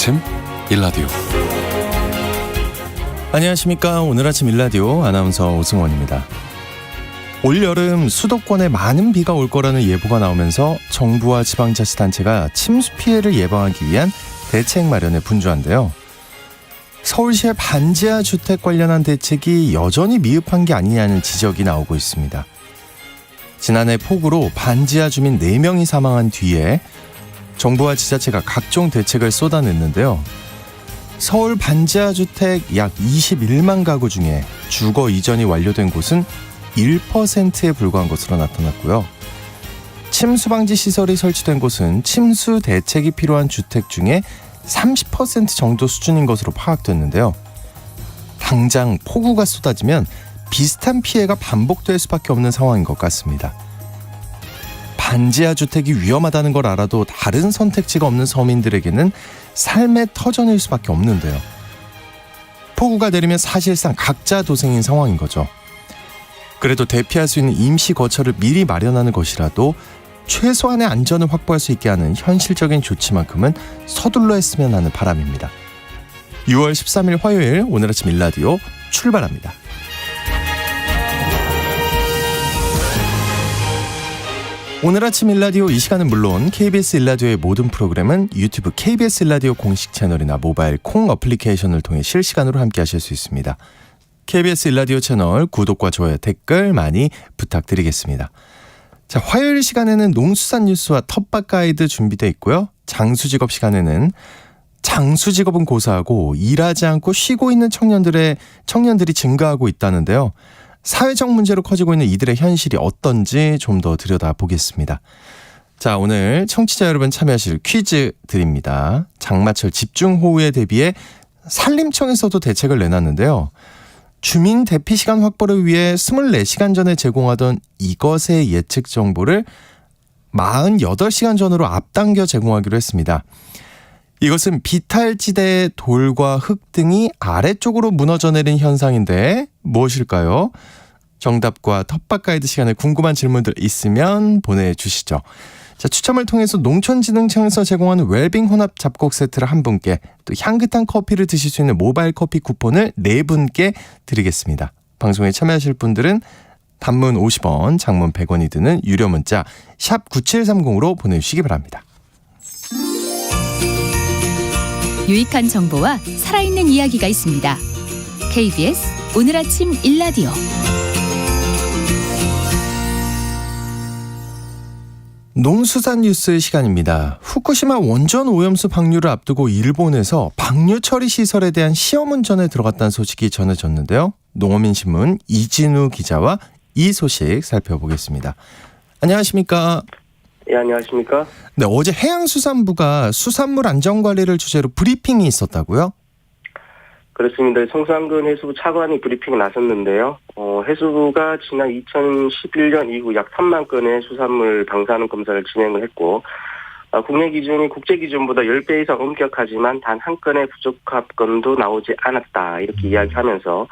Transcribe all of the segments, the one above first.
아침 일라디오. 안녕하십니까. 오늘 아침 일라디오 아나운서 오승원입니다. 올여름 수도권에 많은 비가 올 거라는 예보가 나오면서 정부와 지방자치단체가 침수 피해를 예방하기 위한 대책 마련에 분주한데요. 서울시의 반지하 주택 관련한 대책이 여전히 미흡한 게 아니냐는 지적이 나오고 있습니다. 지난해 폭우로 반지하 주민 4명이 사망한 뒤에 정부와 지자체가 각종 대책을 쏟아냈는데요. 서울 반지하 주택 약 21만 가구 중에 주거 이전이 완료된 곳은 1%에 불과한 것으로 나타났고요. 침수 방지 시설이 설치된 곳은 침수 대책이 필요한 주택 중에 30% 정도 수준인 것으로 파악됐는데요. 당장 폭우가 쏟아지면 비슷한 피해가 반복될 수밖에 없는 상황인 것 같습니다. 반지하 주택이 위험하다는 걸 알아도 다른 선택지가 없는 서민들에게는 삶의 터전일 수밖에 없는데요. 폭우가 내리면 사실상 각자 도생인 상황인 거죠. 그래도 대피할 수 있는 임시 거처를 미리 마련하는 것이라도 최소한의 안전을 확보할 수 있게 하는 현실적인 조치만큼은 서둘러 했으면 하는 바람입니다. 6월 13일 화요일 오늘 아침 일라디오 출발합니다. 오늘 아침 일라디오 이 시간은 물론 KBS 일라디오의 모든 프로그램은 유튜브 KBS 일라디오 공식 채널이나 모바일 콩 어플리케이션을 통해 실시간으로 함께 하실 수 있습니다. KBS 일라디오 채널 구독과 좋아요, 댓글 많이 부탁드리겠습니다. 자, 화요일 시간에는 농수산 뉴스와 텃밭 가이드 준비되어 있고요. 장수직업 시간에는 장수직업은 고사하고 일하지 않고 쉬고 있는 청년들이 증가하고 있다는데요. 사회적 문제로 커지고 있는 이들의 현실이 어떤지 좀 더 들여다보겠습니다. 자, 오늘 청취자 여러분 참여하실 퀴즈 드립니다. 장마철 집중호우에 대비해 산림청에서도 대책을 내놨는데요. 주민 대피 시간 확보를 위해 24시간 전에 제공하던 이것의 예측 정보를 48시간 전으로 앞당겨 제공하기로 했습니다. 이것은 비탈지대의 돌과 흙 등이 아래쪽으로 무너져 내린 현상인데 무엇일까요? 정답과 텃밭 가이드 시간에 궁금한 질문들 있으면 보내주시죠. 자, 추첨을 통해서 농촌진흥청에서 제공하는 웰빙 혼합 잡곡 세트를 한 분께, 또 향긋한 커피를 드실 수 있는 모바일 커피 쿠폰을 4분께 드리겠습니다. 방송에 참여하실 분들은 단문 50원, 장문 100원이 드는 유료 문자 샵 9730으로 보내주시기 바랍니다. 유익한 정보와 살아있는 이야기가 있습니다. KBS 오늘 아침 일라디오. 농수산 뉴스 시간입니다. 후쿠시마 원전 오염수 방류를 앞두고 일본에서 방류 처리 시설에 대한 시험 운전에 들어갔다는 소식이 전해졌는데요. 농어민신문 이진우 기자와 이 소식 살펴보겠습니다. 안녕하십니까? 예, 안녕하십니까? 네, 어제 해양수산부가 수산물 안전관리를 주제로 브리핑이 있었다고요? 그렇습니다. 송상근 해수부 차관이 브리핑에 나섰는데요. 해수부가 지난 2011년 이후 약 3만 건의 수산물 방사능 검사를 진행을 했고, 국내 기준이 국제 기준보다 10배 이상 엄격하지만 단 한 건의 부적합 건도 나오지 않았다, 이렇게 이야기하면서,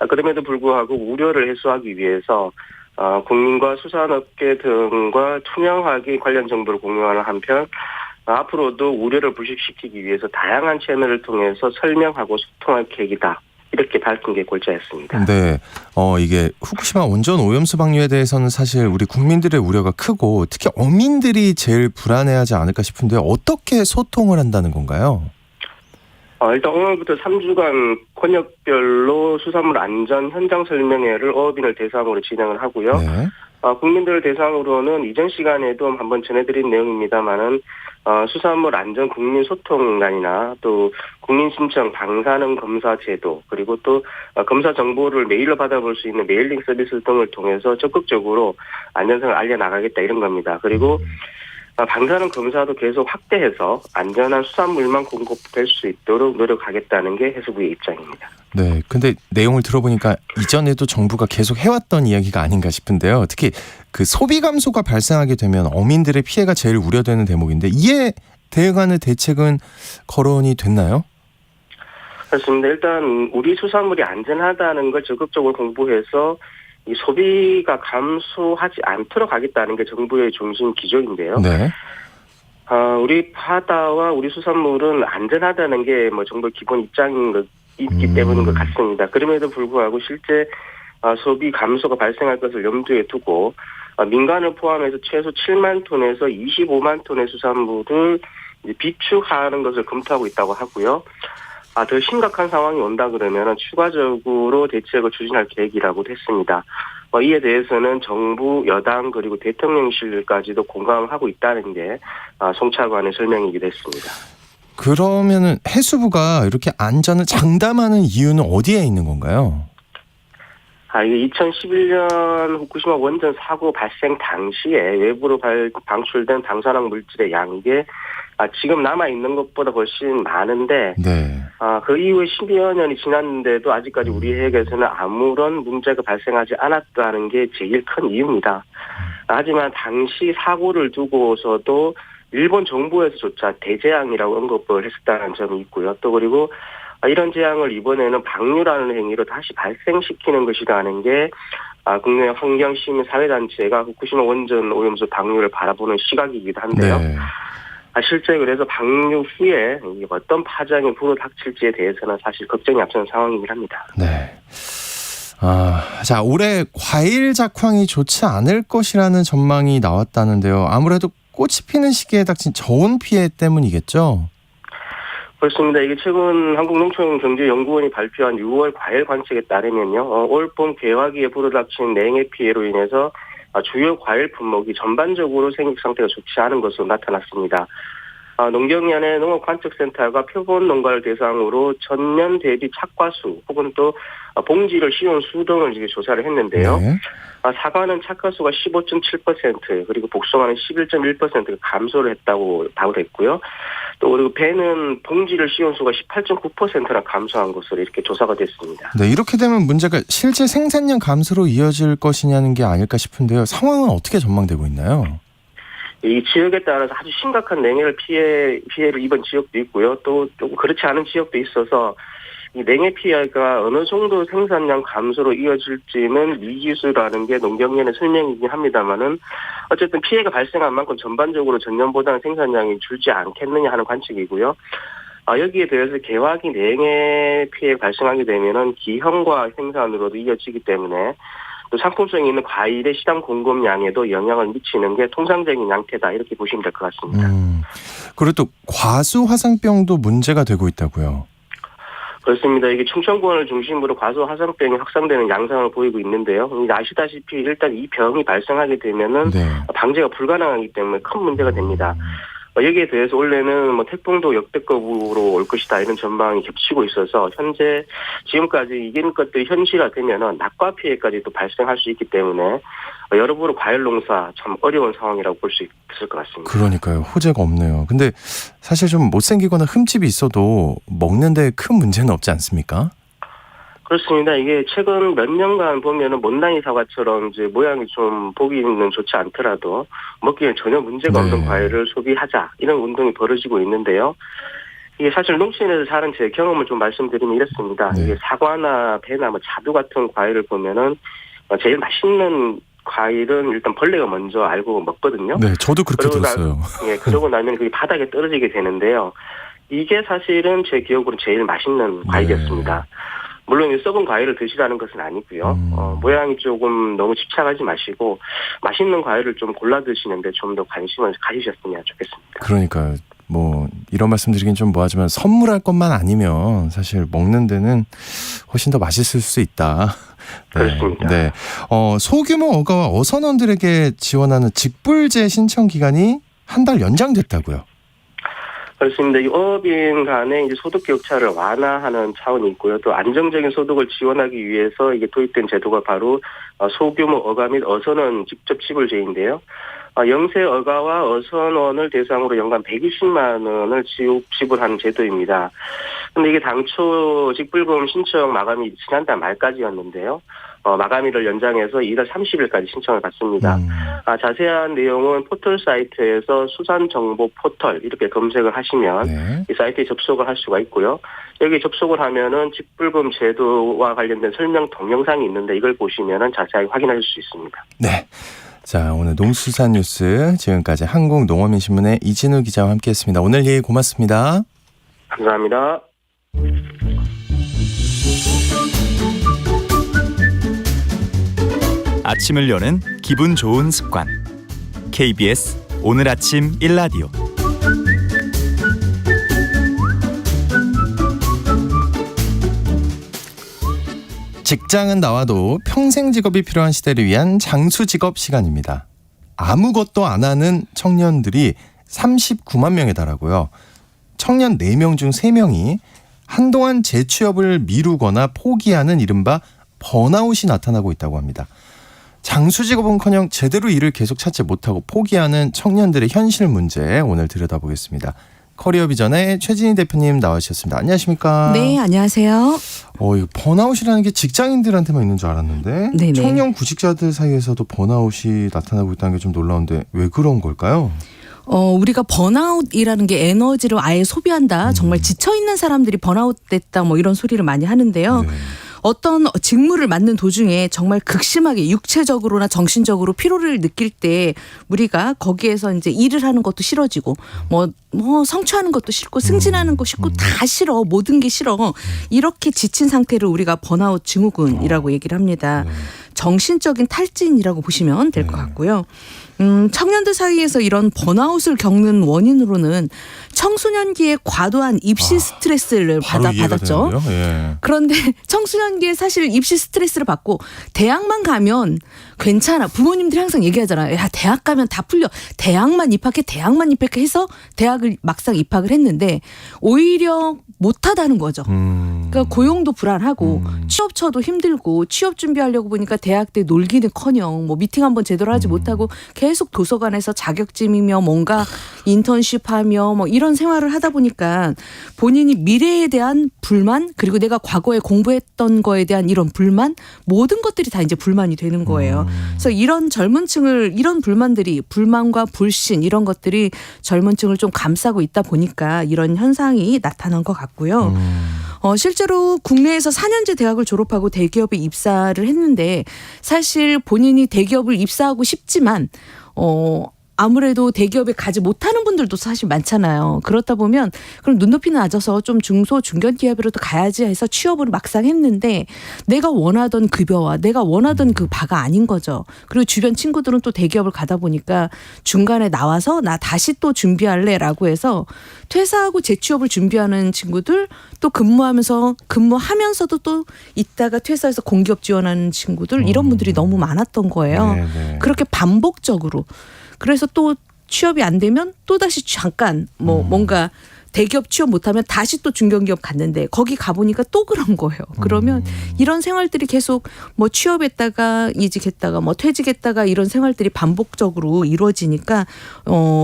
그럼에도 불구하고 우려를 해소하기 위해서 국민과 수산업계 등과 투명하게 관련 정보를 공유하는 한편, 앞으로도 우려를 불식시키기 위해서 다양한 채널을 통해서 설명하고 소통할 계획이다, 이렇게 밝힌 게 골자였습니다. 네, 이게 후쿠시마 원전 오염수 방류에 대해서는 사실 우리 국민들의 우려가 크고 특히 어민들이 제일 불안해하지 않을까 싶은데 어떻게 소통을 한다는 건가요? 일단 오늘부터 3주간 권역별로 수산물 안전 현장 설명회를 어업인을 대상으로 진행을 하고요. 네. 국민들을 대상으로는 이전 시간에도 한번 전해드린 내용입니다만은 수산물 안전 국민 소통단이나 또 국민 신청 방사능 검사 제도, 그리고 또 검사 정보를 메일로 받아볼 수 있는 메일링 서비스 등을 통해서 적극적으로 안전성을 알려나가겠다, 이런 겁니다. 그리고 방사능 검사도 계속 확대해서 안전한 수산물만 공급될 수 있도록 노력하겠다는 게 해수부의 입장입니다. 네, 근데 내용을 들어보니까 이전에도 정부가 계속 해왔던 이야기가 아닌가 싶은데요. 특히 그 소비 감소가 발생하게 되면 어민들의 피해가 제일 우려되는 대목인데 이에 대응하는 대책은 거론이 됐나요? 그렇습니다. 일단 우리 수산물이 안전하다는 걸 적극적으로 공부해서 이 소비가 감소하지 않도록 하겠다는 게 정부의 중심 기조인데요. 네. 우리 바다와 우리 수산물은 안전하다는 게 뭐 정부 기본 입장인 있기 때문인 것 같습니다. 그럼에도 불구하고 실제 소비 감소가 발생할 것을 염두에 두고 민간을 포함해서 최소 7만 톤에서 25만 톤의 수산물을 이제 비축하는 것을 검토하고 있다고 하고요. 더 심각한 상황이 온다 그러면 추가적으로 대책을 추진할 계획이라고 했습니다. 이에 대해서는 정부, 여당 그리고 대통령실까지도 공감하고 있다는 게 송 차관의 설명이기도 했습니다. 그러면은 해수부가 이렇게 안전을 장담하는 이유는 어디에 있는 건가요? 이게 2011년 후쿠시마 원전 사고 발생 당시에 외부로 방출된 방사능 물질의 양이 지금 남아있는 것보다 훨씬 많은데, 네. 그 이후에 10여 년이 지났는데도 아직까지 우리 해역에서는 아무런 문제가 발생하지 않았다는 게 제일 큰 이유입니다. 하지만 당시 사고를 두고서도 일본 정부에서조차 대재앙이라고 언급을 했었다는 점이 있고요. 또 그리고 이런 재앙을 이번에는 방류라는 행위로 다시 발생시키는 것이라는 게 국내 환경시민 사회단체가 후쿠시마 원전 오염수 방류를 바라보는 시각이기도 한데요. 네. 실제 그래서 방류 후에 어떤 파장이 불어닥칠지에 대해서는 사실 걱정이 앞서는 상황이긴 합니다. 네. 자, 올해 과일 작황이 좋지 않을 것이라는 전망이 나왔다는데요. 아무래도 꽃이 피는 시기에 닥친 저온 피해 때문이겠죠? 그렇습니다. 이게 최근 한국농촌경제연구원이 발표한 6월 과일 관측에 따르면요. 올봄 개화기에 불어닥친 냉해 피해로 인해서 주요 과일 품목이 전반적으로 생육 상태가 좋지 않은 것으로 나타났습니다. 농경연의 농업관측센터가 표본 농가를 대상으로 전년 대비 착과수 혹은 또 봉지를 씌운 수 등을 이제 조사를 했는데요. 네. 사과는 착과수가 15.7% 그리고 복숭아는 11.1% 감소를 했다고 했고요. 또 그리고 배는 봉지를 씌운 수가 18.9%나 감소한 것으로 이렇게 조사가 됐습니다. 네, 이렇게 되면 문제가 실제 생산량 감소로 이어질 것이냐는 게 아닐까 싶은데요. 상황은 어떻게 전망되고 있나요? 이 지역에 따라서 아주 심각한 냉해를 피해를 입은 지역도 있고요. 또 조금 그렇지 않은 지역도 있어서 이 냉해 피해가 어느 정도 생산량 감소로 이어질지는 미지수라는 게 농경연의 설명이긴 합니다만은 어쨌든 피해가 발생한 만큼 전반적으로 전년보다는 생산량이 줄지 않겠느냐 하는 관측이고요. 여기에 대해서 개화기 냉해 피해 발생하게 되면은 기형과 생산으로도 이어지기 때문에 또 상품성이 있는 과일의 시장 공급량에도 영향을 미치는 게 통상적인 양태다 이렇게 보시면 될 것 같습니다. 그리고 또 과수 화상병도 문제가 되고 있다고요. 그렇습니다. 이게 충청권을 중심으로 과수 화상병이 확산되는 양상을 보이고 있는데요. 아시다시피 일단 이 병이 발생하게 되면은 네. 방제가 불가능하기 때문에 큰 문제가 됩니다. 여기에 대해서 원래는 태풍도 역대급으로 올 것이다 이런 전망이 겹치고 있어서 현재 지금까지 이런 것들이 현실화되면은 낙과 피해까지도 발생할 수 있기 때문에 여러모로 과일 농사 참 어려운 상황이라고 볼 수 있을 것 같습니다. 그러니까요. 호재가 없네요. 근데 사실 좀 못생기거나 흠집이 있어도 먹는데 큰 문제는 없지 않습니까? 그렇습니다. 이게 최근 몇 년간 보면은 못난이 사과처럼 이제 모양이 좀 보기는 좋지 않더라도 먹기엔 전혀 문제가 없는 네. 과일을 소비하자 이런 운동이 벌어지고 있는데요. 이게 사실 농촌에서 사는 제 경험을 좀 말씀드리면 이렇습니다. 네. 이게 사과나 배나 자두 같은 과일을 보면은 제일 맛있는 과일은 일단 벌레가 먼저 알고 먹거든요. 네, 저도 그렇게 그러고 들었어요. 그러고 나면 그게 바닥에 떨어지게 되는데요. 이게 사실은 제 기억으로 제일 맛있는 과일이었습니다. 물론 썩은 과일을 드시라는 것은 아니고요. 모양이 조금 너무 집착하지 마시고 맛있는 과일을 좀 골라 드시는데 좀 더 관심을 가지셨으면 좋겠습니다. 그러니까요. 이런 말씀드리긴 좀 뭐하지만 선물할 것만 아니면 사실 먹는 데는 훨씬 더 맛있을 수 있다. 네. 그렇습니다. 네. 소규모 어가와 어선원들에게 지원하는 직불제 신청 기간이 한 달 연장됐다고요. 그렇습니다. 이 어업인 간의 이제 소득 격차를 완화하는 차원이 있고요. 또 안정적인 소득을 지원하기 위해서 이게 도입된 제도가 바로 소규모 어가 및 어선원 직접 지불제인데요. 영세 어가와 어선원을 대상으로 연간 120만 원을 지불하는 제도입니다. 근데 이게 당초 직불금 신청 마감이 지난달 말까지였는데요. 마감일을 연장해서 이달 30일까지 신청을 받습니다. 자세한 내용은 포털 사이트에서 수산정보 포털 이렇게 검색을 하시면 네. 이 사이트에 접속을 할 수가 있고요. 여기 접속을 하면은 직불금 제도와 관련된 설명 동영상이 있는데 이걸 보시면은 자세하게 확인하실 수 있습니다. 네. 자, 오늘 농수산 뉴스 지금까지 한국농어민신문의 이진우 기자와 함께했습니다. 오늘 얘기 고맙습니다. 감사합니다. 아침을 여는 기분 좋은 습관. KBS 오늘 아침 1라디오. 직장은 나와도 평생 직업이 필요한 시대를 위한 장수 직업 시간입니다. 아무것도 안 하는 청년들이 39만 명에 달하고요. 청년 4명 중 3명이 한동안 재취업을 미루거나 포기하는 이른바 번아웃이 나타나고 있다고 합니다. 장수 직업은커녕 제대로 일을 계속 찾지 못하고 포기하는 청년들의 현실 문제 오늘 들여다보겠습니다. 커리어 비전의 최진희 대표님 나와주셨습니다. 안녕하십니까? 네, 안녕하세요. 이거 번아웃이라는 게 직장인들한테만 있는 줄 알았는데 네네. 청년 구직자들 사이에서도 번아웃이 나타나고 있다는 게 좀 놀라운데 왜 그런 걸까요? 우리가 번아웃이라는 게 에너지를 아예 소비한다. 정말 지쳐있는 사람들이 번아웃 됐다 뭐 이런 소리를 많이 하는데요. 네. 어떤 직무를 맡는 도중에 정말 극심하게 육체적으로나 정신적으로 피로를 느낄 때 우리가 거기에서 이제 일을 하는 것도 싫어지고 뭐 성취하는 것도 싫고 승진하는 거 싫고 다 싫어. 모든 게 싫어. 이렇게 지친 상태를 우리가 번아웃 증후군이라고 얘기를 합니다. 네. 정신적인 탈진이라고 보시면 될 것 같고요. 청년들 사이에서 이런 번아웃을 겪는 원인으로는 청소년기에 과도한 입시 스트레스를 바로 이해가 받았죠. 되는데요. 예. 그런데 청소년기에 사실 입시 스트레스를 받고 대학만 가면 괜찮아. 부모님들이 항상 얘기하잖아요. 야, 대학 가면 다 풀려. 대학만 입학해 해서 대학을 막상 입학을 했는데 오히려 못하다는 거죠. 그러니까 고용도 불안하고 취업처도 힘들고 취업 준비하려고 보니까 대학 때 놀기는커녕 뭐 미팅 한번 제대로 하지 못하고 계속 도서관에서 자격증이며 뭔가 인턴십하며 뭐 이런 생활을 하다 보니까 본인이 미래에 대한 불만 그리고 내가 과거에 공부했던 거에 대한 이런 불만 모든 것들이 다 이제 불만이 되는 거예요. 그래서 이런 젊은 층을 이런 불만들이 불만과 불신 이런 것들이 젊은 층을 좀 감싸고 있다 보니까 이런 현상이 나타난 것 같고요. 실제로 국내에서 4년제 대학을 졸업하고 대기업에 입사를 했는데 사실 본인이 대기업을 입사하고 싶지만 아무래도 대기업에 가지 못하는 분들도 사실 많잖아요. 그렇다 보면 그럼 눈높이는 낮아서 좀 중소 중견 기업으로도 가야지 해서 취업을 막상 했는데 내가 원하던 급여와 내가 원하던 그 바가 아닌 거죠. 그리고 주변 친구들은 또 대기업을 가다 보니까 중간에 나와서 나 다시 또 준비할래라고 해서 퇴사하고 재취업을 준비하는 친구들 또 근무하면서도 또 있다가 퇴사해서 공기업 지원하는 친구들 이런 분들이 너무 많았던 거예요. 네네. 그렇게 반복적으로. 그래서 또 취업이 안 되면 또다시 잠깐 뭔가 대기업 취업 못하면 다시 또 중견기업 갔는데 거기 가보니까 또 그런 거예요. 그러면 이런 생활들이 계속 뭐 취업했다가 이직했다가 뭐 퇴직했다가 이런 생활들이 반복적으로 이루어지니까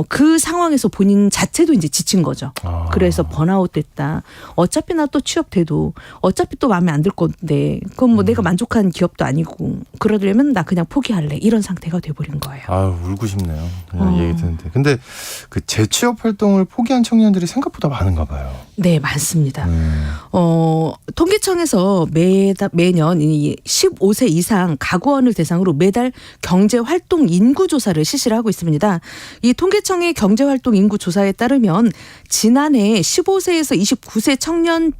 그 상황에서 본인 자체도 이제 지친 거죠. 그래서 번아웃 됐다. 어차피 나 또 취업돼도 어차피 또 마음에 안 들 건데 그건 뭐 내가 만족한 기업도 아니고 그러려면 나 그냥 포기할래. 이런 상태가 돼버린 거예요. 울고 싶네요. 그냥 얘기 듣는데. 근데 그 재취업 활동을 포기한 청년들이 생각보다 많은가 봐요. 네, 많습니다. 통계청에서 매년 이 15세 이상 가구원을 대상으로 매달 경제활동 인구조사를 실시를 하고 있습니다. 이 통계청의 경제활동 인구조사에 따르면 지난해 15세에서 29세 청년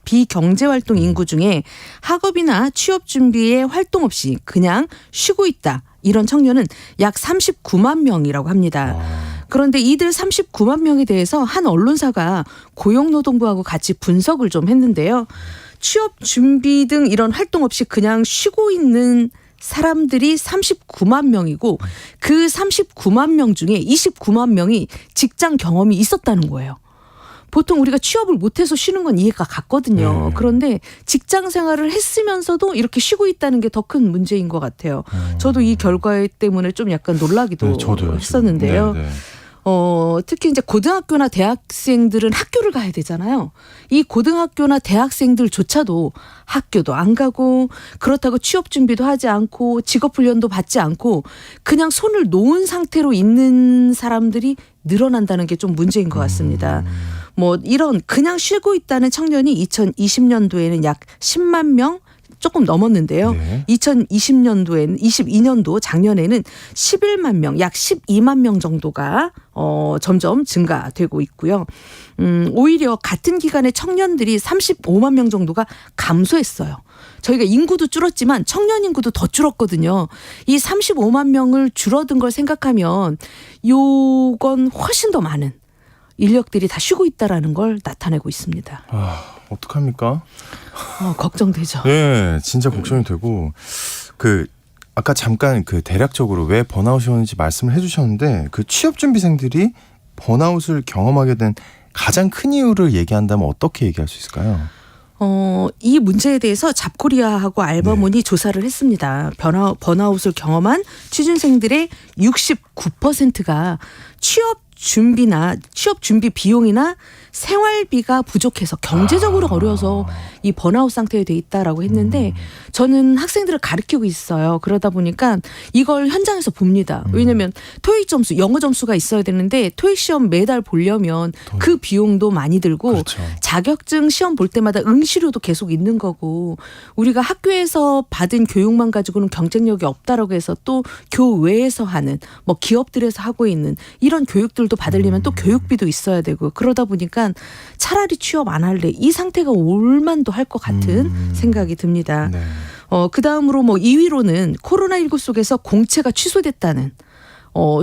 비경제활동 인구 중에 학업이나 취업 준비에 활동 없이 그냥 쉬고 있다. 이런 청년은 약 39만 명이라고 합니다. 그런데 이들 39만 명에 대해서 한 언론사가 고용노동부하고 같이 분석을 좀 했는데요. 취업 준비 등 이런 활동 없이 그냥 쉬고 있는 사람들이 39만 명이고 그 39만 명 중에 29만 명이 직장 경험이 있었다는 거예요. 보통 우리가 취업을 못해서 쉬는 건 이해가 갔거든요. 그런데 직장 생활을 했으면서도 이렇게 쉬고 있다는 게 더 큰 문제인 것 같아요. 저도 이 결과 때문에 좀 약간 놀라기도 했었는데요. 네. 특히 이제 고등학교나 대학생들은 학교를 가야 되잖아요. 이 고등학교나 대학생들조차도 학교도 안 가고 그렇다고 취업 준비도 하지 않고 직업 훈련도 받지 않고 그냥 손을 놓은 상태로 있는 사람들이 늘어난다는 게 좀 문제인 것 같습니다. 뭐 이런 그냥 쉬고 있다는 청년이 2020년도에는 약 10만 명 조금 넘었는데요. 네. 22년도 작년에는 11만 명, 약 12만 명 정도가 점점 증가되고 있고요. 오히려 같은 기간에 청년들이 35만 명 정도가 감소했어요. 저희가 인구도 줄었지만 청년 인구도 더 줄었거든요. 이 35만 명을 줄어든 걸 생각하면 요건 훨씬 더 많은 인력들이 다 쉬고 있다라는 걸 나타내고 있습니다. 어떡합니까? 걱정되죠. 네, 진짜 걱정이 되고 아까 잠깐 대략적으로 왜 번아웃이 오는지 말씀을 해주셨는데 취업준비생들이 번아웃을 경험하게 된 가장 큰 이유를 얘기한다면 어떻게 얘기할 수 있을까요? 이 문제에 대해서 잡코리아하고 알바몬이 조사를 했습니다. 번아웃을 경험한 취준생들의 69%가 취업 준비 비용이나 생활비가 부족해서 경제적으로 어려워서 이 번아웃 상태에 돼 있다라고 했는데 저는 학생들을 가르치고 있어요. 그러다 보니까 이걸 현장에서 봅니다. 왜냐하면 토익 점수, 영어 점수가 있어야 되는데 토익 시험 매달 보려면 그 비용도 많이 들고 그렇죠. 자격증 시험 볼 때마다 응시료도 계속 있는 거고 우리가 학교에서 받은 교육만 가지고는 경쟁력이 없다라고 해서 또 교외에서 하는 뭐 기업들에서 하고 있는 이런 교육들도 받으려면 또 교육비도 있어야 되고 그러다 보니까 차라리 취업 안 할래 이 상태가 올만도 할 것 같은 생각이 듭니다. 네. 그 다음으로 2위로는 코로나19 속에서 공채가 취소됐다는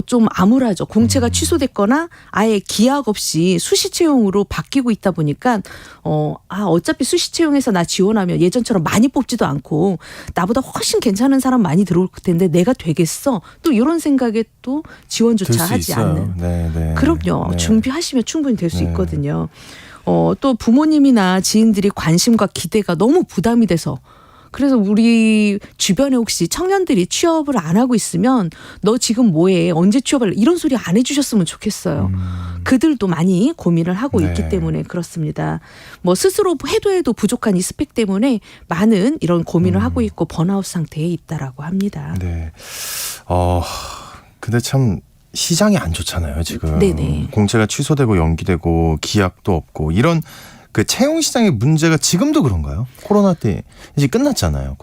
좀 암울하죠. 공채가 취소됐거나 아예 기약 없이 수시 채용으로 바뀌고 있다 보니까 어차피 수시 채용해서 나 지원하면 예전처럼 많이 뽑지도 않고 나보다 훨씬 괜찮은 사람 많이 들어올 텐데 내가 되겠어. 또 이런 생각에 또 지원조차 하지 있어요. 않는. 네. 그럼요. 네. 준비하시면 충분히 될 수 네. 있거든요. 또 부모님이나 지인들이 관심과 기대가 너무 부담이 돼서 그래서 우리 주변에 혹시 청년들이 취업을 안 하고 있으면 너 지금 뭐해? 언제 취업할래? 이런 소리 안 해주셨으면 좋겠어요. 그들도 많이 고민을 하고 네. 있기 때문에 그렇습니다. 스스로 해도 부족한 이 스펙 때문에 많은 이런 고민을 하고 있고 번아웃 상태에 있다라고 합니다. 네. 근데 참 시장이 안 좋잖아요, 지금. 네네. 공채가 취소되고 연기되고 기약도 없고 이런 채용 시장의 문제가 지금도 그런가요? 코로나 때 이제 끝났잖아요.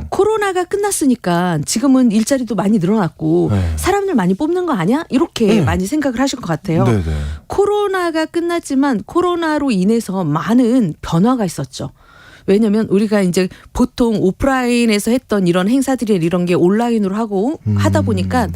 코로나가 끝났으니까 지금은 일자리도 많이 늘어났고 네. 사람들 많이 뽑는 거 아니야? 이렇게 네. 많이 생각을 하실 것 같아요. 네네. 코로나가 끝났지만 코로나로 인해서 많은 변화가 있었죠. 왜냐하면 우리가 이제 보통 오프라인에서 했던 이런 행사들이 이런 게 온라인으로 하다 보니까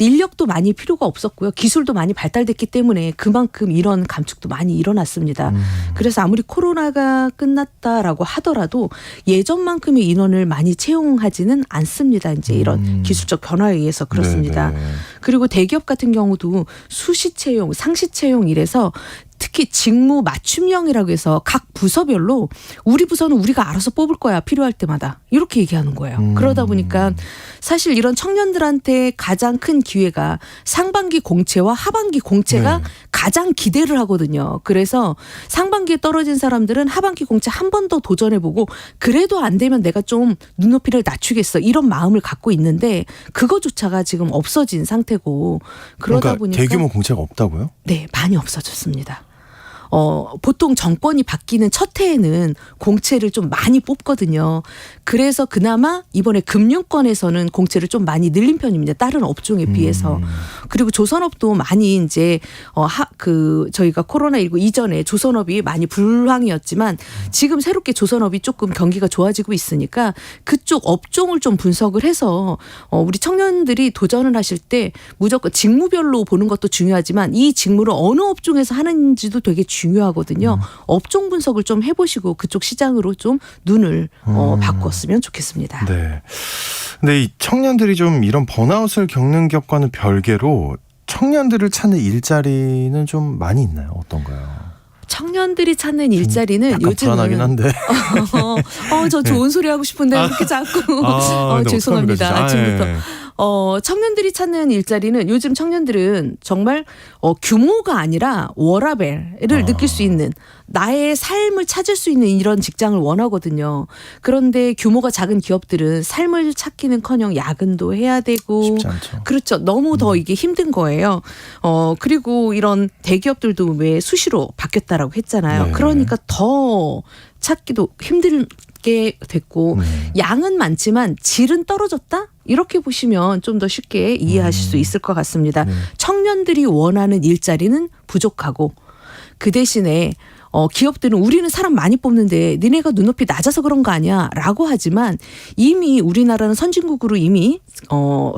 인력도 많이 필요가 없었고요. 기술도 많이 발달됐기 때문에 그만큼 이런 감축도 많이 일어났습니다. 그래서 아무리 코로나가 끝났다라고 하더라도 예전만큼의 인원을 많이 채용하지는 않습니다. 이제 이런 기술적 변화에 의해서 그렇습니다. 네네. 그리고 대기업 같은 경우도 수시 채용, 상시 채용 이래서 특히 직무 맞춤형이라고 해서 각 부서별로 우리 부서는 우리가 알아서 뽑을 거야 필요할 때마다 이렇게 얘기하는 거예요. 그러다 보니까 사실 이런 청년들한테 가장 큰 기회가 상반기 공채와 하반기 공채가 네. 가장 기대를 하거든요. 그래서 상반기에 떨어진 사람들은 하반기 공채 한 번 더 도전해보고 그래도 안 되면 내가 좀 눈높이를 낮추겠어 이런 마음을 갖고 있는데 그거조차가 지금 없어진 상태고 그러다 보니까 대규모 공채가 없다고요? 네, 많이 없어졌습니다. 보통 정권이 바뀌는 첫 해에는 공채를 좀 많이 뽑거든요. 그래서 그나마 이번에 금융권에서는 공채를 좀 많이 늘린 편입니다. 다른 업종에 비해서. 그리고 조선업도 많이 이제 저희가 코로나19 이전에 조선업이 많이 불황이었지만 지금 새롭게 조선업이 조금 경기가 좋아지고 있으니까 그쪽 업종을 좀 분석을 해서 우리 청년들이 도전을 하실 때 무조건 직무별로 보는 것도 중요하지만 이 직무를 어느 업종에서 하는지도 되게 중요하거든요. 업종 분석을 좀 해보시고 그쪽 시장으로 좀 눈을 바꿨으면 좋겠습니다. 네. 근데 이 청년들이 좀 이런 번아웃을 겪는 것과는 별개로 청년들을 찾는 일자리는 좀 많이 있나요? 어떤가요? 청년들이 찾는 일자리는 약간 요즘은 불안하긴 한데. 저 좋은 소리 하고 싶은데 이렇게 자꾸 네, 죄송합니다. 어떡합니까, 아침부터. 네. 청년들이 찾는 일자리는 요즘 청년들은 정말 규모가 아니라 워라밸을 느낄 수 있는 나의 삶을 찾을 수 있는 이런 직장을 원하거든요. 그런데 규모가 작은 기업들은 삶을 찾기는커녕 야근도 해야 되고 쉽지 않죠. 그렇죠. 너무 더 이게 힘든 거예요. 그리고 이런 대기업들도 왜 수시로 바뀌었다라고 했잖아요. 네. 그러니까 더 찾기도 없게 됐고 양은 많지만 질은 떨어졌다? 이렇게 보시면 좀 더 쉽게 이해하실 수 있을 것 같습니다. 청년들이 원하는 일자리는 부족하고 그 대신에 기업들은 우리는 사람 많이 뽑는데 니네가 눈높이 낮아서 그런 거 아니야 라고 하지만 이미 우리나라는 선진국으로 이미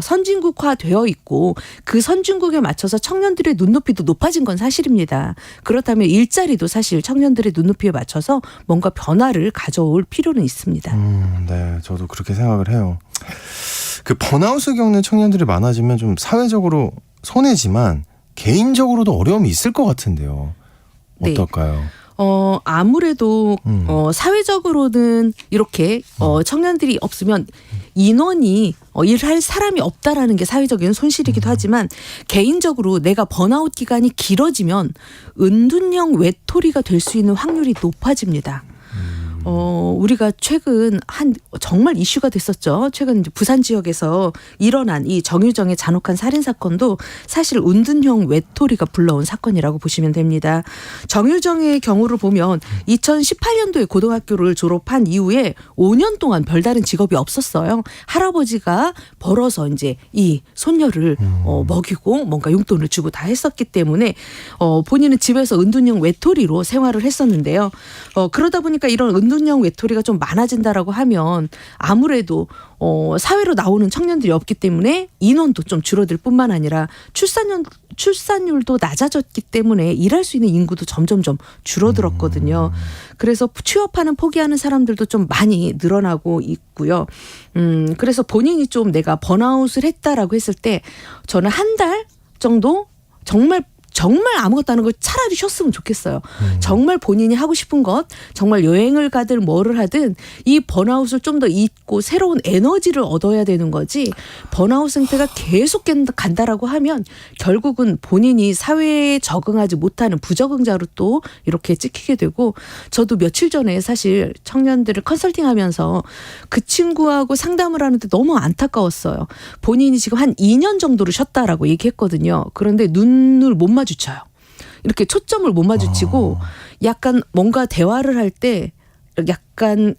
선진국화되어 있고 그 선진국에 맞춰서 청년들의 눈높이도 높아진 건 사실입니다. 그렇다면 일자리도 사실 청년들의 눈높이에 맞춰서 뭔가 변화를 가져올 필요는 있습니다. 네, 저도 그렇게 생각을 해요. 그 번아웃을 겪는 청년들이 많아지면 좀 사회적으로 손해지만 개인적으로도 어려움이 있을 것 같은데요. 네. 어떨까요? 아무래도 사회적으로는 이렇게 청년들이 없으면 인원이 일할 사람이 없다라는 게 사회적인 손실이기도 하지만 개인적으로 내가 번아웃 기간이 길어지면 은둔형 외톨이가 될 수 있는 확률이 높아집니다. 우리가 최근 정말 이슈가 됐었죠. 최근 이제 부산 지역에서 일어난 이 정유정의 잔혹한 살인 사건도 사실 은둔형 외톨이가 불러온 사건이라고 보시면 됩니다. 정유정의 경우를 보면 2018년도에 고등학교를 졸업한 이후에 5년 동안 별다른 직업이 없었어요. 할아버지가 벌어서 이제 이 손녀를 먹이고 뭔가 용돈을 주고 다 했었기 때문에 본인은 집에서 은둔형 외톨이로 생활을 했었는데요. 그러다 보니까 이런 은둔형 외톨이가 좀 많아진다라고 하면 아무래도 사회로 나오는 청년들이 없기 때문에 인원도 좀 줄어들 뿐만 아니라 출산율도 낮아졌기 때문에 일할 수 있는 인구도 점점점 줄어들었거든요. 그래서 취업하는 포기하는 사람들도 좀 많이 늘어나고 있고요. 그래서 본인이 좀 내가 번아웃을 했다라고 했을 때 저는 한 달 정도 정말 아무것도 안 하는 걸 차라리 쉬었으면 좋겠어요. 정말 본인이 하고 싶은 것, 정말 여행을 가든 뭐를 하든 이 번아웃을 좀 더 잊고 새로운 에너지를 얻어야 되는 거지 번아웃 상태가 계속 간다라고 하면 결국은 본인이 사회에 적응하지 못하는 부적응자로 또 이렇게 찍히게 되고 저도 며칠 전에 사실 청년들을 컨설팅하면서 그 친구하고 상담을 하는데 너무 안타까웠어요. 본인이 지금 한 2년 정도를 쉬었다라고 얘기했거든요. 그런데 눈을 못 마주쳐요. 이렇게 초점을 못 마주치고 약간 뭔가 대화를 할 때 약간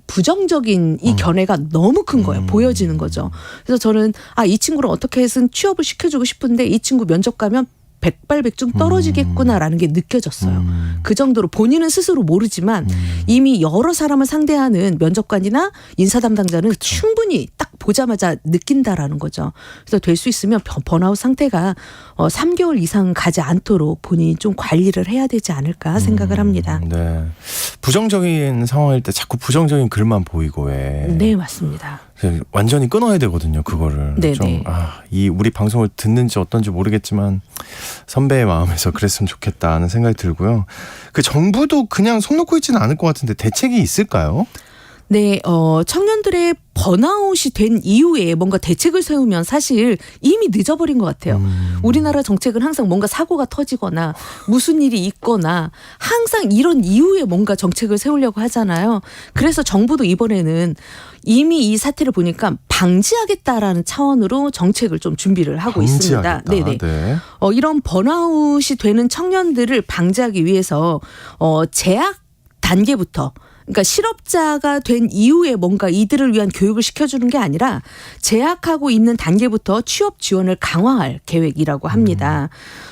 부정적인 이 견해가 너무 큰 거예요. 보여지는 거죠. 그래서 저는 이 친구를 어떻게 해서든 취업을 시켜주고 싶은데 이 친구 면접 가면 백발백중 떨어지겠구나라는 게 느껴졌어요. 그 정도로 본인은 스스로 모르지만 이미 여러 사람을 상대하는 면접관이나 인사 담당자는 충분히 딱 보자마자 느낀다라는 거죠. 그래서 될 수 있으면 번아웃 상태가 3개월 이상 가지 않도록 본인이 좀 관리를 해야 되지 않을까 생각을 합니다. 네. 부정적인 상황일 때 자꾸 부정적인 글만 보이고 왜. 네, 맞습니다. 완전히 끊어야 되거든요, 그거를. 네네. 좀, 이 우리 방송을 듣는지 어떤지 모르겠지만 선배의 마음에서 그랬으면 좋겠다 하는 생각이 들고요. 그 정부도 그냥 손 놓고 있지는 않을 것 같은데 대책이 있을까요? 네, 청년들의 번아웃이 된 이후에 뭔가 대책을 세우면 사실 이미 늦어버린 것 같아요. 우리나라 정책은 항상 뭔가 사고가 터지거나 무슨 일이 있거나 항상 이런 이후에 뭔가 정책을 세우려고 하잖아요. 그래서 정부도 이번에는 이미 이 사태를 보니까 방지하겠다라는 차원으로 정책을 좀 준비를 하고 있습니다. 네네. 네. 이런 번아웃이 되는 청년들을 방지하기 위해서 재학 단계부터 그러니까 실업자가 된 이후에 뭔가 이들을 위한 교육을 시켜주는 게 아니라 재학하고 있는 단계부터 취업 지원을 강화할 계획이라고 합니다.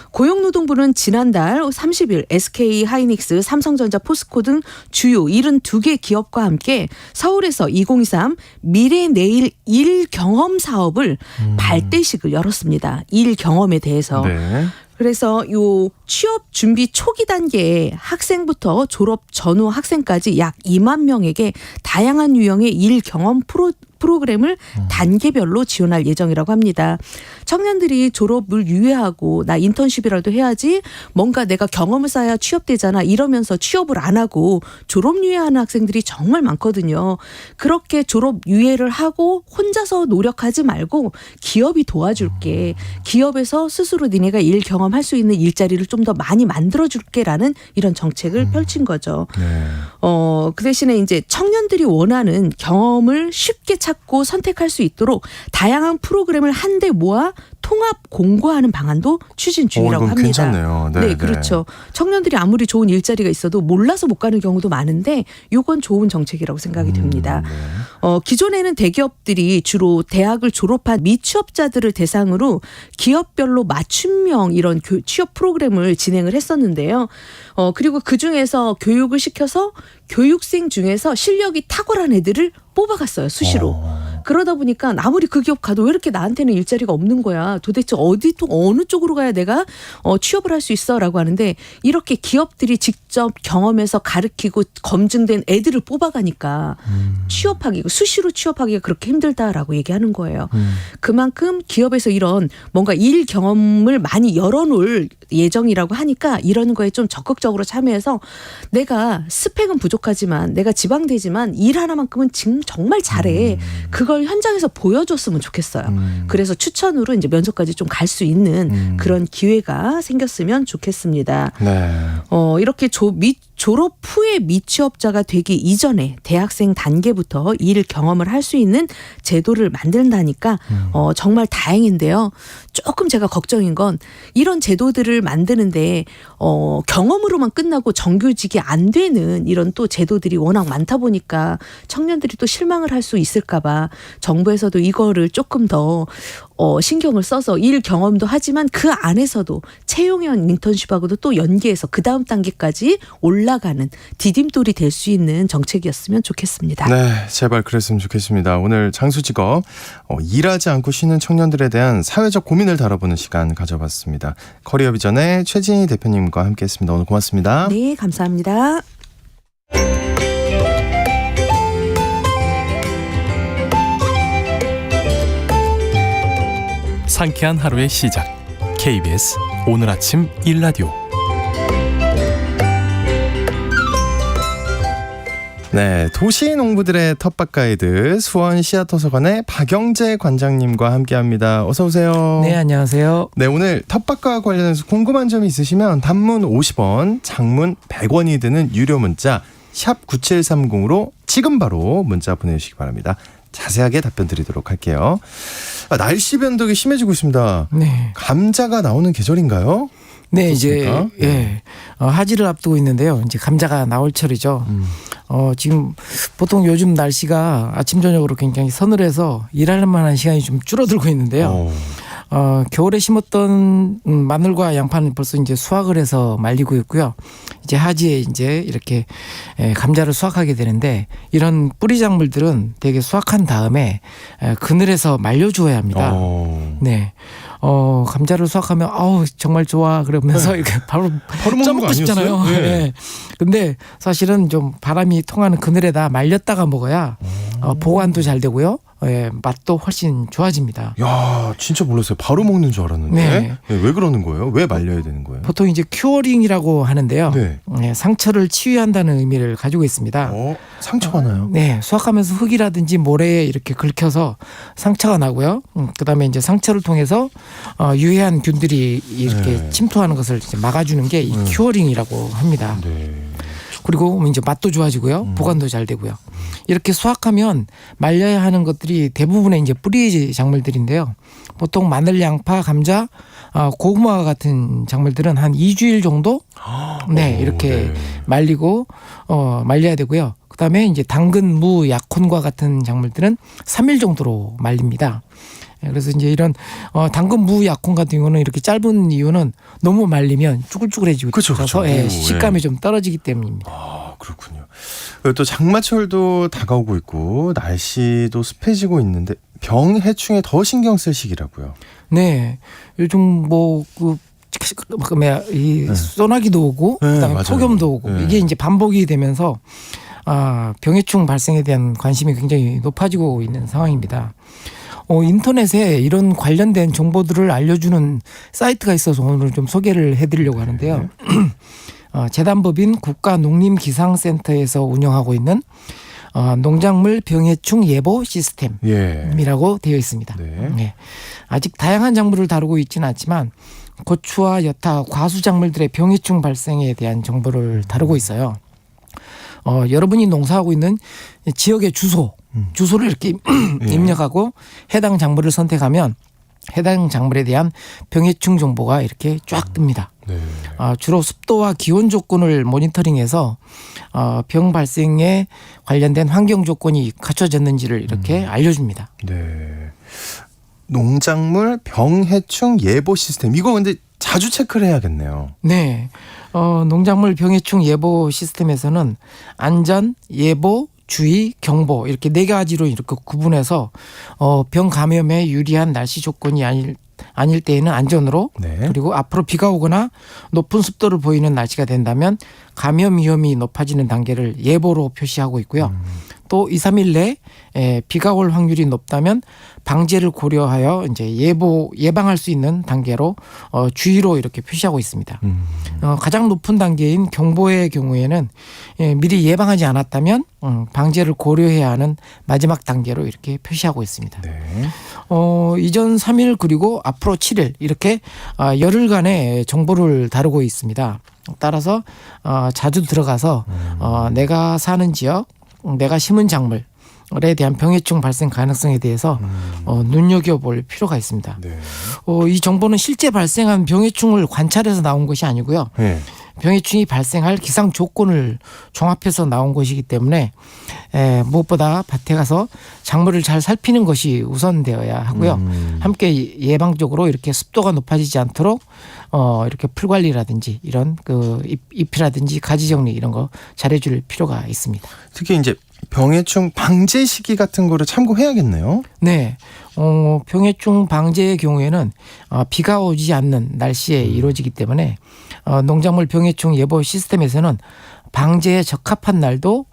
고용노동부는 지난달 30일 SK 하이닉스, 삼성전자, 포스코 등 주요 72개 기업과 함께 서울에서 2023 미래 내일 일 경험 사업을 발대식을 열었습니다. 일 경험에 대해서. 네. 그래서 요 취업 준비 초기 단계에 학생부터 졸업 전후 학생까지 약 2만 명에게 다양한 유형의 일 경험 프로그램을 단계별로 지원할 예정이라고 합니다. 청년들이 졸업을 유예하고 나 인턴십이라도 해야지 뭔가 내가 경험을 쌓아야 취업되잖아 이러면서 취업을 안 하고 졸업 유예하는 학생들이 정말 많거든요. 그렇게 졸업 유예를 하고 혼자서 노력하지 말고 기업이 도와줄게. 기업에서 스스로 니네가 일 경험할 수 있는 일자리를 좀 더 많이 만들어줄게라는 이런 정책을 펼친 거죠. 네. 그 대신에 이제 청년들이 원하는 경험을 쉽게 찾고 선택할 수 있도록 다양한 프로그램을 한데 모아 통합 공고하는 방안도 추진 중이라고 이건 합니다. 괜찮네요. 네, 그렇죠. 청년들이 아무리 좋은 일자리가 있어도 몰라서 못 가는 경우도 많은데 이건 좋은 정책이라고 생각이 듭니다. 네. 기존에는 대기업들이 주로 대학을 졸업한 미취업자들을 대상으로 기업별로 맞춤형 이런 취업 프로그램을 진행을 했었는데요. 그리고 그중에서 교육을 시켜서 교육생 중에서 실력이 탁월한 애들을 뽑아갔어요. 수시로. 그러다 보니까 아무리 그 기업 가도 왜 이렇게 나한테는 일자리가 없는 거야. 도대체 어느 쪽으로 가야 내가 취업을 할 수 있어라고 하는데 이렇게 기업들이 직접 경험해서 가르치고 검증된 애들을 뽑아가니까 취업하기 수시로 취업하기가 그렇게 힘들다라고 얘기하는 거예요. 그만큼 기업에서 이런 뭔가 일 경험을 많이 열어놓을 예정이라고 하니까 이런 거에 좀 적극적으로 참여해서 내가 스펙은 부족하지만 내가 지방대지만 일 하나만큼은 정말 잘해. 그걸 현장에서 보여줬으면 좋겠어요. 그래서 추천으로 이제 면접까지 좀 갈 수 있는 그런 기회가 생겼으면 좋겠습니다. 네. 이렇게 졸업 후에 미취업자가 되기 이전에 대학생 단계부터 일 경험을 할 수 있는 제도를 만든다니까 정말 다행인데요. 조금 제가 걱정인 건 이런 제도들을 만드는데 경험으로만 끝나고 정규직이 안 되는 이런 또 제도들이 워낙 많다 보니까 청년들이 또 실망을 할 수 있을까 봐 정부에서도 이거를 조금 더 신경을 써서 일 경험도 하지만 그 안에서도 채용형 인턴십하고도 또 연계해서 그 다음 단계까지 올라가는 디딤돌이 될 수 있는 정책이었으면 좋겠습니다. 네, 제발 그랬으면 좋겠습니다. 오늘 장수직업 일하지 않고 쉬는 청년들에 대한 사회적 고민을 다뤄보는 시간 가져봤습니다. 커리어 비전의 최진희 대표님과 함께했습니다. 오늘 고맙습니다. 네, 감사합니다. 상쾌한 하루의 시작. KBS 오늘 아침 1라디오. 네, 도시 농부들의 텃밭 가이드 수원 씨앗도서관의 박영재 관장님과 함께합니다. 어서 오세요. 네, 안녕하세요. 네, 오늘 텃밭과 관련해서 궁금한 점이 있으시면 단문 50원, 장문 100원이 드는 유료 문자 샵 9730으로 지금 바로 문자 보내주시기 바랍니다. 자세하게 답변 드리도록 할게요. 날씨 변동이 심해지고 있습니다. 네. 감자가 나오는 계절인가요? 네, 어떻습니까? 이제 예. 하지를 앞두고 있는데요. 이제 감자가 나올 철이죠. 지금 보통 요즘 날씨가 아침 저녁으로 굉장히 서늘해서 일할 만한 시간이 좀 줄어들고 있는데요. 겨울에 심었던 마늘과 양파는 벌써 이제 수확을 해서 말리고 있고요. 이제 하지에 이제 이렇게 감자를 수확하게 되는데 이런 뿌리 작물들은 되게 수확한 다음에 그늘에서 말려주어야 합니다. 네. 감자를 수확하면 정말 좋아 그러면서 이렇게 바로 쪄먹고 싶잖아요. 네. 네. 근데 사실은 좀 바람이 통하는 그늘에다 말렸다가 먹어야 보관도 잘 되고요. 예, 맛도 훨씬 좋아집니다. 야, 진짜 몰랐어요. 바로 먹는 줄 알았는데. 네. 네, 왜 그러는 거예요? 왜 말려야 되는 거예요? 보통 이제 큐어링이라고 하는데요. 네. 상처를 치유한다는 의미를 가지고 있습니다. 상처가 나요? 네, 수확하면서 흙이라든지 모래에 이렇게 긁혀서 상처가 나고요. 그다음에 이제 상처를 통해서 유해한 균들이 이렇게 침투하는 것을 이제 막아주는 게 이 큐어링이라고 합니다. 네. 그리고 이제 맛도 좋아지고요, 보관도 잘 되고요. 이렇게 수확하면 말려야 하는 것들이 대부분의 이제 뿌리 작물들인데요. 보통 마늘, 양파, 감자, 고구마 같은 작물들은 한 2주일 정도 네, 이렇게 말리고 말려야 되고요. 그다음에 이제 당근, 무, 약혼과 같은 작물들은 3일 정도로 말립니다. 그래서 이제 이런 당근, 무, 약혼 같은 경우는 이렇게 짧은 이유는 너무 말리면 쭈글쭈글해지고 그쵸. 식감이 좀 떨어지기 때문입니다. 그렇군요. 또 장마철도 다가오고 있고 날씨도 습해지고 있는데 병해충에 더 신경 쓸 시기라고요. 네, 요즘 이 소나기도 오고 그다음에 맞아요. 폭염도 오고 이게 이제 반복이 되면서 병해충 발생에 대한 관심이 굉장히 높아지고 있는 상황입니다. 인터넷에 이런 관련된 정보들을 알려주는 사이트가 있어서 오늘 좀 소개를 해드리려고 하는데요. 재단법인 국가농림기상센터에서 운영하고 있는 농작물 병해충 예보 시스템이라고 되어 있습니다. 네. 아직 다양한 작물을 다루고 있지는 않지만 고추와 여타 과수 작물들의 병해충 발생에 대한 정보를 다루고 있어요. 여러분이 농사하고 있는 지역의 주소를 이렇게 입력하고 해당 작물을 선택하면 해당 작물에 대한 병해충 정보가 이렇게 쫙 뜹니다. 네. 주로 습도와 기온 조건을 모니터링해서 병 발생에 관련된 환경 조건이 갖춰졌는지를 이렇게 알려줍니다. 네. 농작물 병해충 예보 시스템. 이거 근데 자주 체크를 해야겠네요. 네. 농작물 병해충 예보 시스템에서는 안전, 예보, 주의, 경보 이렇게 네 가지로 이렇게 구분해서 병 감염에 유리한 날씨 조건이 아닐 때에는 안전으로 네. 그리고 앞으로 비가 오거나 높은 습도를 보이는 날씨가 된다면 감염 위험이 높아지는 단계를 예보로 표시하고 있고요. 또 2, 3일 내에 비가 올 확률이 높다면 방제를 고려하여 이제 예방할 수 있는 단계로 주의로 이렇게 표시하고 있습니다. 가장 높은 단계인 경보의 경우에는 미리 예방하지 않았다면 방제를 고려해야 하는 마지막 단계로 이렇게 표시하고 있습니다. 네. 이전 3일 그리고 앞으로 7일 이렇게 열흘간의 정보를 다루고 있습니다. 따라서 자주 들어가서 내가 사는 지역, 내가 심은 작물에 대한 병해충 발생 가능성에 대해서 눈여겨볼 필요가 있습니다. 네. 이 정보는 실제 발생한 병해충을 관찰해서 나온 것이 아니고요. 네. 병해충이 발생할 기상 조건을 종합해서 나온 것이기 때문에 무엇보다 밭에 가서 작물을 잘 살피는 것이 우선되어야 하고요. 함께 예방적으로 이렇게 습도가 높아지지 않도록 이렇게 풀 관리라든지 이런 잎이라든지 가지 정리 이런 거 잘해줄 필요가 있습니다. 특히 이제 병해충 방제 시기 같은 거를 참고해야겠네요. 네. 병해충 방제의 경우에는 비가 오지 않는 날씨에 이루어지기 때문에 농작물 병해충 예보 시스템에서는 방제에 적합한 날도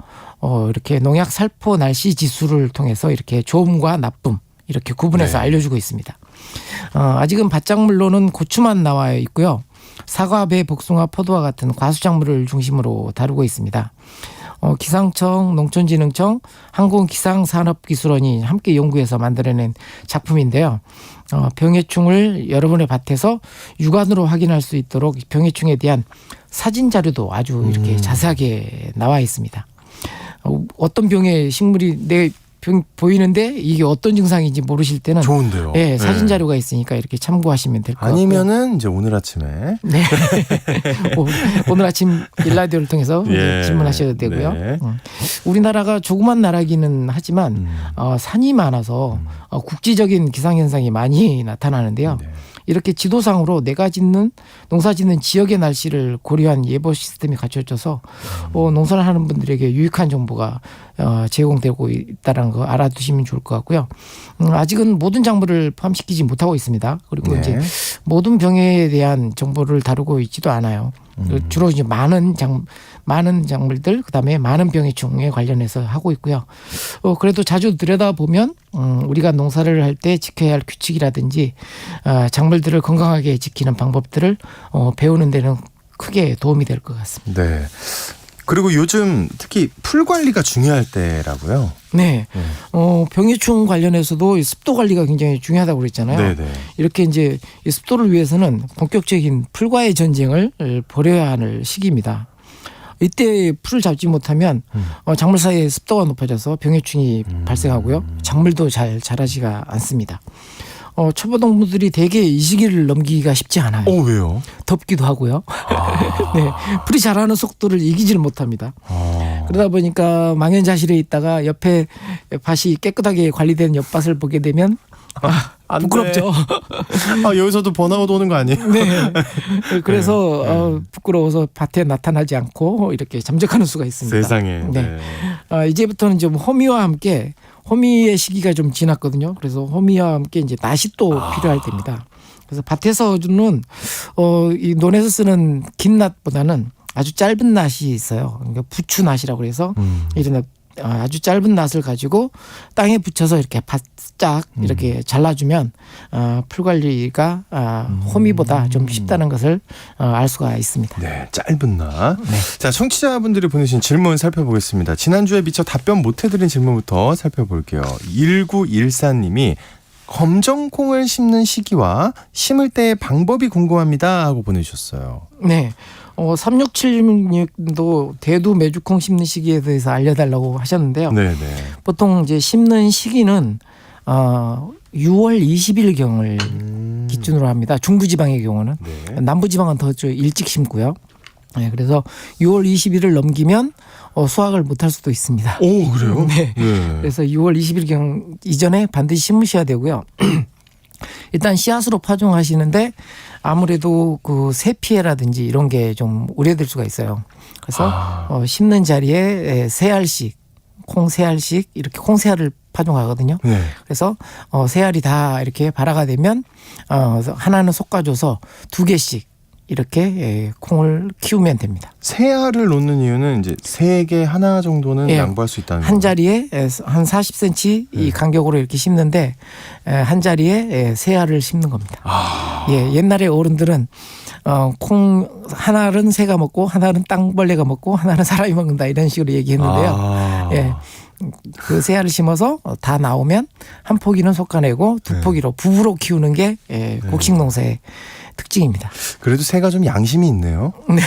이렇게 농약 살포 날씨 지수를 통해서 이렇게 좋음과 나쁨 이렇게 구분해서 네. 알려주고 있습니다. 아직은 밭작물로는 고추만 나와 있고요. 사과, 배, 복숭아, 포도와 같은 과수작물을 중심으로 다루고 있습니다. 기상청, 농촌진흥청, 한국기상산업기술원이 함께 연구해서 만들어낸 작품인데요. 병해충을 여러분의 밭에서 육안으로 확인할 수 있도록 병해충에 대한 사진 자료도 아주 이렇게 자세하게 나와 있습니다. 어떤 병의 식물이 내 병 보이는데 이게 어떤 증상인지 모르실 때는 좋은데요. 네, 사진 자료가 있으니까 이렇게 참고하시면 될 것 같고요. 아니면은 이제 오늘 아침에 네. 오늘 아침 일라디오를 통해서 예. 질문하셔도 되고요. 네. 우리나라가 조그만 나라기는 하지만 산이 많아서 국지적인 기상현상이 많이 나타나는데요. 네. 이렇게 지도상으로 농사 짓는 지역의 날씨를 고려한 예보 시스템이 갖춰져서 농사를 하는 분들에게 유익한 정보가 제공되고 있다는 거 알아두시면 좋을 것 같고요. 아직은 모든 작물을 포함시키지 못하고 있습니다. 그리고 네. 이제 모든 병에 대한 정보를 다루고 있지도 않아요. 주로 이제 많은 작물들 그다음에 많은 병해충에 관련해서 하고 있고요. 그래도 자주 들여다보면 우리가 농사를 할 때 지켜야 할 규칙이라든지 작물들을 건강하게 지키는 방법들을 배우는 데는 크게 도움이 될 것 같습니다. 네. 그리고 요즘 특히 풀 관리가 중요할 때라고요. 네. 병해충 관련해서도 이 습도 관리가 굉장히 중요하다고 그랬잖아요. 네네. 이렇게 이제 이 습도를 위해서는 본격적인 풀과의 전쟁을 벌여야 하는 시기입니다. 이때 풀을 잡지 못하면 작물 사이에 습도가 높아져서 병해충이 발생하고요. 작물도 잘 자라지가 않습니다. 초보동물들이 대개 이 시기를 넘기기가 쉽지 않아요. 왜요? 덥기도 하고요. 네, 풀이 자라는 속도를 이기지를 못합니다. 그러다 보니까 망연자실에 있다가 옆에 밭이 깨끗하게 관리된 옆밭을 보게 되면 안 부끄럽죠. 여기서도 번아웃 오는 거 아니에요? 네. 그래서 부끄러워서 밭에 나타나지 않고 이렇게 잠적하는 수가 있습니다. 세상에. 네. 이제부터는 좀 호미와 함께 호미의 시기가 좀 지났거든요. 그래서 호미와 함께 이제 낫이 또 필요할 때입니다. 그래서 밭에서는 이 논에서 쓰는 긴 낫보다는 아주 짧은 낫이 있어요. 그러니까 부추 낫이라고 해서 이런 아주 짧은 낫을 가지고 땅에 붙여서 이렇게 바짝 이렇게 잘라주면 풀 관리가 호미보다 좀 쉽다는 것을 알 수가 있습니다. 네, 짧은 나. 네. 자, 청취자분들이 보내신 질문 살펴보겠습니다. 지난주에 미처 답변 못 해드린 질문부터 살펴볼게요. 1914님이 검정콩을 심는 시기와 심을 때의 방법이 궁금합니다 하고 보내주셨어요. 네. 3676님도 대두 메주콩 심는 시기에 대해서 알려달라고 하셨는데요. 네네. 보통 이제 심는 시기는 6월 20일경을 기준으로 합니다. 중부지방의 경우는. 네. 남부지방은 더 일찍 심고요. 네, 그래서 6월 20일을 넘기면 수확을 못할 수도 있습니다. 오, 그래요? 네. 네. 그래서 6월 20일경 이전에 반드시 심으셔야 되고요. 일단 씨앗으로 파종하시는데 아무래도 그 새 피해라든지 이런 게 좀 우려될 수가 있어요. 그래서 심는 자리에 세 알씩 콩 세 알씩 이렇게 콩 세 알을 파종하거든요. 네. 그래서 세 알이 다 이렇게 발화가 되면 하나는 솎아줘서 2개씩 이렇게 콩을 키우면 됩니다. 새 알을 놓는 이유는 이제 3개 하나 정도는 예. 양보할 수 있다는 한 거예요. 자리에 한 40cm 이 간격으로 이렇게 심는데 한 자리에 세 알을 심는 겁니다. 예, 옛날에 어른들은 콩 한 알은 새가 먹고 한 알은 땅벌레가 먹고 한 알은 사람이 먹는다 이런 식으로 얘기했는데요. 예. 그 세 알을 심어서 다 나오면 한 포기는 솎아내고 2포기로 부부로 키우는 게 곡식 농사의 특징입니다. 그래도 새가 좀 양심이 있네요. 네.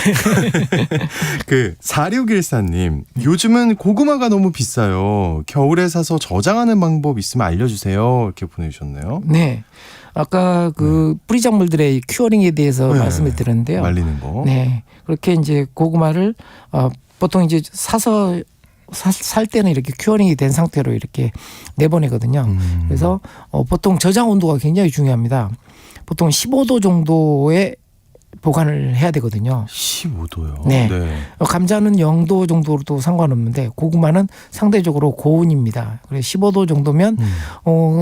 그 4614님, 요즘은 고구마가 너무 비싸요. 겨울에 사서 저장하는 방법 있으면 알려주세요. 이렇게 보내주셨네요. 네. 아까 그 뿌리작물들의 큐어링에 대해서 네. 말씀을 드렸는데요. 말리는 거. 네. 그렇게 이제 고구마를 보통 이제 사서 살 때는 이렇게 큐어링이 된 상태로 이렇게 내보내거든요. 그래서 보통 저장 온도가 굉장히 중요합니다. 보통 15도 정도에 보관을 해야 되거든요. 15도요. 네. 감자는 0도 정도로도 상관없는데 고구마는 상대적으로 고온입니다. 그래서 15도 정도면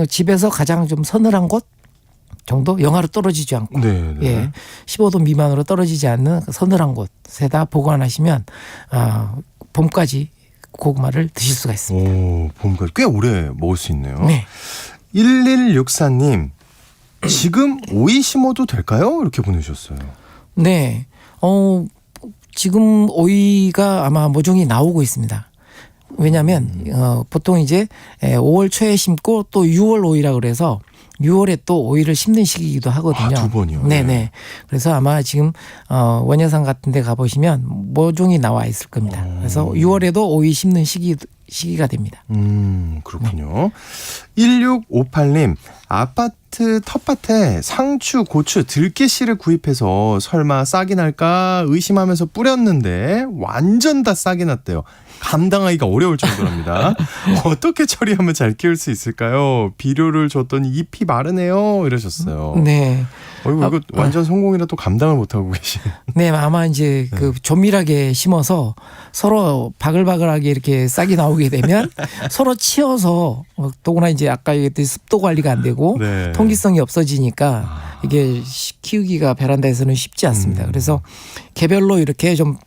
집에서 가장 좀 서늘한 곳 정도 영하로 떨어지지 않고 네. 예, 15도 미만으로 떨어지지 않는 서늘한 곳에다 보관하시면 봄까지 고구마를 드실 수가 있습니다. 오, 봄까지 꽤 오래 먹을 수 있네요. 네. 1164님, 지금 오이 심어도 될까요? 이렇게 보내주셨어요. 네. 지금 오이가 아마 모종이 나오고 있습니다. 왜냐하면 보통 이제 5월 초에 심고 또 6월 오이라 그래서 6월에 또 오이를 심는 시기이기도 하거든요. 2번이요. 네네. 그래서 아마 지금 원예산 같은 데 가보시면 모종이 나와 있을 겁니다. 그래서 6월에도 오이 심는 시기가 됩니다. 그렇군요. 1658님, 아파트 텃밭에 상추, 고추, 들깨씨를 구입해서 설마 싹이 날까 의심하면서 뿌렸는데 완전 다 싹이 났대요. 감당하기가 어려울 정도랍니다. 어떻게 처리하면 잘 키울 수 있을까요? 비료를 줬더니 잎이 마르네요. 이러셨어요. 네. 이거 완전 성공이라 또 감당을 못하고 계시네. 네, 아마 이제 그 조밀하게 심어서 서로 바글바글하게 이렇게 싹이 나오게 되면 서로 치어서 더구나 이제 아까 얘기했듯이 습도 관리가 안 되고 네. 통기성이 없어지니까 이게 키우기가 베란다에서는 쉽지 않습니다. 그래서 개별로 이렇게 좀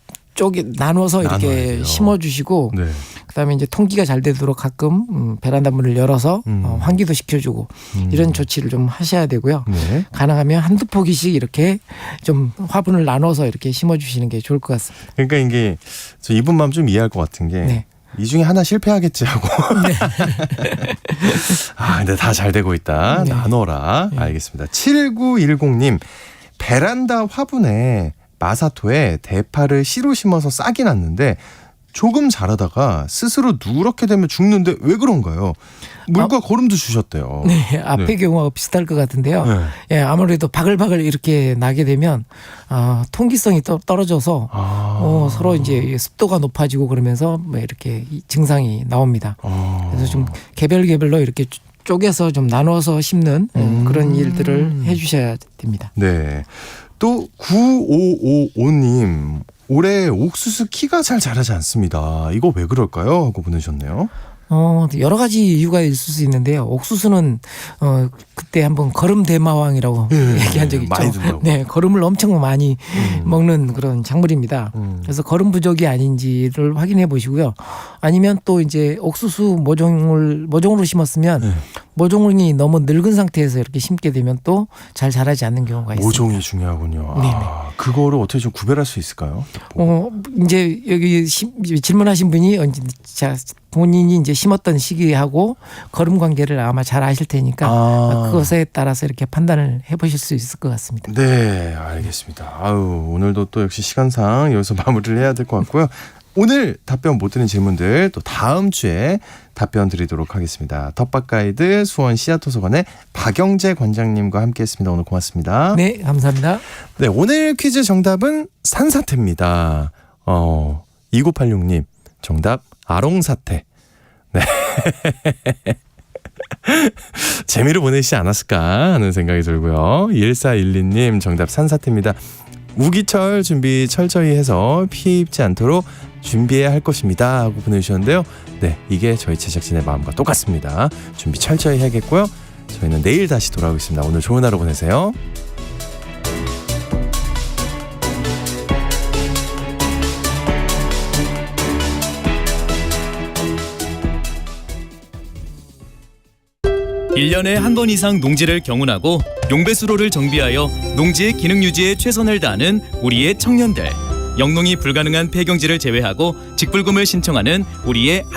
나눠서 나눠야 이렇게 돼요. 심어주시고 네. 그다음에 이제 통기가 잘 되도록 가끔 베란다 문을 열어서 환기도 시켜주고 이런 조치를 좀 하셔야 되고요. 네. 가능하면 한두 포기씩 이렇게 좀 화분을 나눠서 이렇게 심어주시는 게 좋을 것 같습니다. 그러니까 이게 저 이분 마음 좀 이해할 것 같은 게 네. 이 중에 하나 실패하겠지 하고. 근데 다 잘 되고 있다. 네. 나눠라. 네. 알겠습니다. 7910님, 베란다 화분에 마사토에 대파를 씨로 심어서 싹이 났는데 조금 자라다가 스스로 누렇게 되면 죽는데 왜 그런가요? 물과 거름도 주셨대요. 네, 앞의 경우와 비슷할 것 같은데요. 네. 예, 아무래도 바글바글 이렇게 나게 되면 통기성이 떨어져서 서로 이제 습도가 높아지고 그러면서 뭐 이렇게 증상이 나옵니다. 그래서 좀 개별로 이렇게 쪼개서 좀 나눠서 심는 그런 일들을 해주셔야 됩니다. 네. 또 9555님, 올해 옥수수 키가 잘 자라지 않습니다. 이거 왜 그럴까요? 하고 보내셨네요. 여러 가지 이유가 있을 수 있는데요. 옥수수는 그때 한번 거름 대마왕이라고 얘기한 적이 있죠. 많이 든다고. 네, 거름을 엄청 많이 먹는 그런 작물입니다. 그래서 거름 부족이 아닌지를 확인해 보시고요. 아니면 또 이제 옥수수 모종으로 심었으면 모종이 너무 늙은 상태에서 이렇게 심게 되면 또 잘 자라지 않는 경우가 있습니다. 모종이 중요하군요. 네네. 그거를 어떻게 좀 구별할 수 있을까요? 이제 여기 질문하신 분이 본인이 이제 심었던 시기하고 거름 관계를 아마 잘 아실 테니까 그것에 따라서 이렇게 판단을 해보실 수 있을 것 같습니다. 네, 알겠습니다. 오늘도 또 역시 시간상 여기서 마무리를 해야 될 것 같고요. 오늘 답변 못 드린 질문들 또 다음 주에 답변 드리도록 하겠습니다. 텃밭가이드 수원 씨앗도서관의 박영재 관장님과 함께했습니다. 오늘 고맙습니다. 네, 감사합니다. 네, 오늘 퀴즈 정답은 산사태입니다. 2986님 정답 아롱사태. 네. 재미로 보내시지 않았을까 하는 생각이 들고요. 1412님 정답 산사태입니다. 우기철 준비 철저히 해서 피해 입지 않도록 준비해야 할 것입니다 하고 보내주셨는데요. 네, 이게 저희 제작진의 마음과 똑같습니다. 준비 철저히 해야겠고요. 저희는 내일 다시 돌아오겠습니다. 오늘 좋은 하루 보내세요. 일년에 한 번 이상 농지를 경운하고 용배수로를 정비하여 농지의 기능 유지에 최선을 다하는 우리의 청년들. 영농이 불가능한 폐경지를 제외하고 직불금을 신청하는 우리의